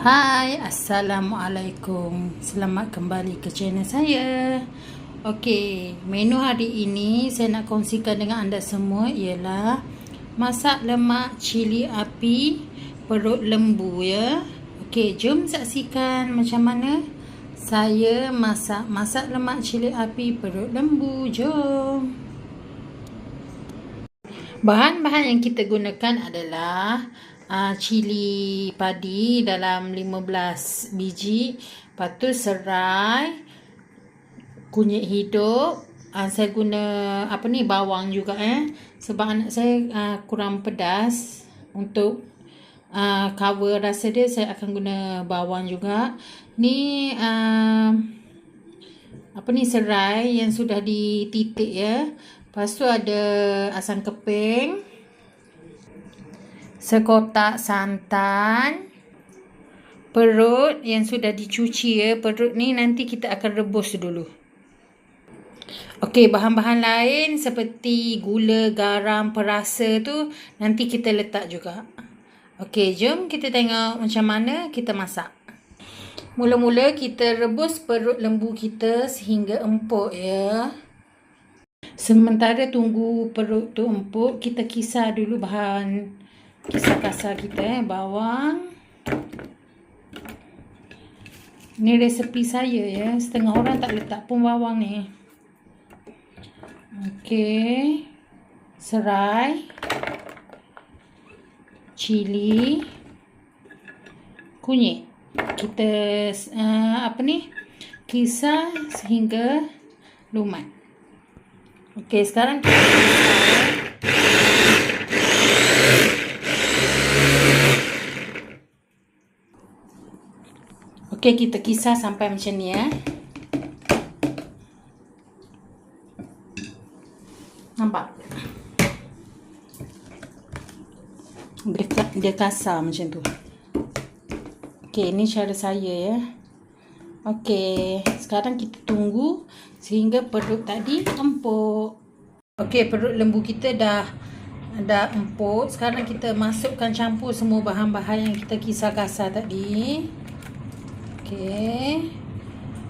Hai, Assalamualaikum. Selamat kembali ke channel saya. Okey, menu hari ini saya nak kongsikan dengan anda semua ialah masak lemak cili api perut lembu ya. Okey, jom saksikan macam mana saya masak lemak cili api perut lembu. Jom. Bahan-bahan yang kita gunakan adalah cili padi dalam 15 biji, lepas tu serai, kunyit hidup, saya guna bawang juga sebab anak saya kurang pedas. Untuk cover rasa dia, saya akan guna bawang juga. Ni serai yang sudah dititik ya. Lepas tu ada asam keping, sekotak santan, perut yang sudah dicuci ya. Perut ni nanti kita akan rebus dulu. Okey, bahan-bahan lain seperti gula, garam, perasa tu nanti kita letak juga. Okey, jom kita tengok macam mana kita masak. Mula-mula kita rebus perut lembu kita sehingga empuk ya. Sementara tunggu perut tu empuk, kita kisar dulu bahan kisar kasar kita bawang. Ni resepi saya ya. Setengah orang tak letak pun bawang ni. Okey. Serai. Cili. Kunyit. Kita kisar sehingga lumat. Okey, sekarang kita kita kisar sampai macam ni ya. Nampak? Dia kasar macam tu. Okey, ini cara saya ya. Okey, sekarang kita tunggu sehingga perut tadi empuk. Okey, perut lembu kita dah empuk. Sekarang kita masukkan campur semua bahan-bahan yang kita kisar kasar tadi. Okey.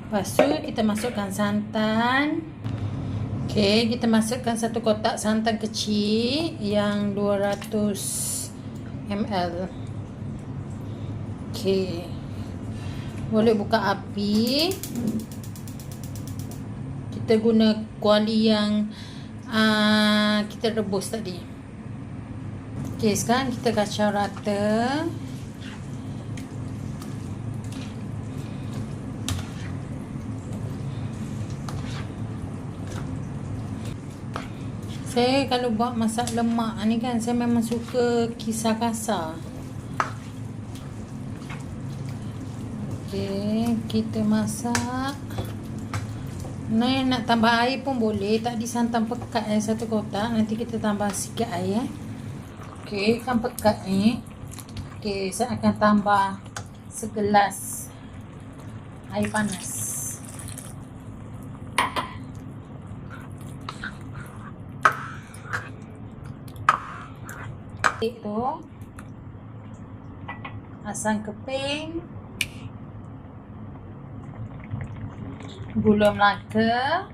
Lepas tu kita masukkan santan. Okey, kita masukkan satu kotak santan kecil yang 200 ml. Okey. Boleh buka api. Kita guna kuali yang kita rebus tadi. Okey, sekarang kita kacau rata. Saya kalau buat masak lemak ni kan, saya memang suka kisar kasar. Okey, kita masak. Nah, nak tambah air pun boleh. Tadi santan pekat satu kotak. Nanti kita tambah sikit air Okey, kan pekat ni. Okey, saya akan tambah segelas air panas. Itu asam keping, gula melaka,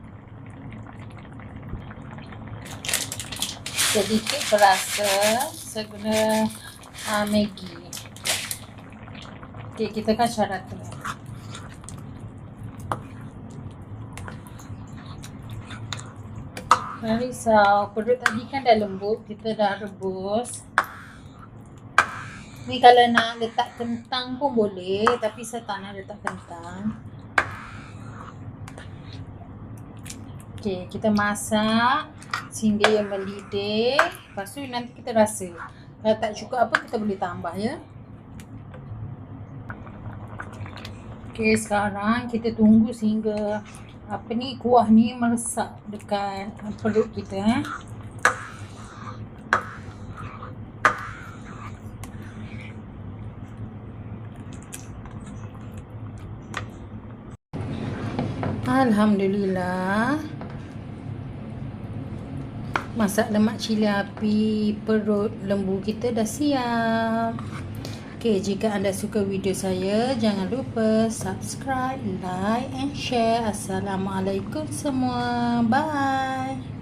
sedikit perasa, saya guna Maggi. Okey, kita kacau rata. Jangan risau, perut tadi kan dah lembut, kita dah rebus. Ni kalau nak letak kentang pun boleh, tapi saya tak nak letak kentang. Okey, kita masak sehingga ia mendidih. Lepas tu nanti kita rasa. Kalau tak cukup apa, kita boleh tambah ya. Okey, sekarang kita tunggu sehingga kuah ni meresap dekat perut kita Alhamdulillah. Masak lemak cili api perut lembu kita dah siap. Okey, jika anda suka video saya, jangan lupa subscribe, like and share. Assalamualaikum semua. Bye.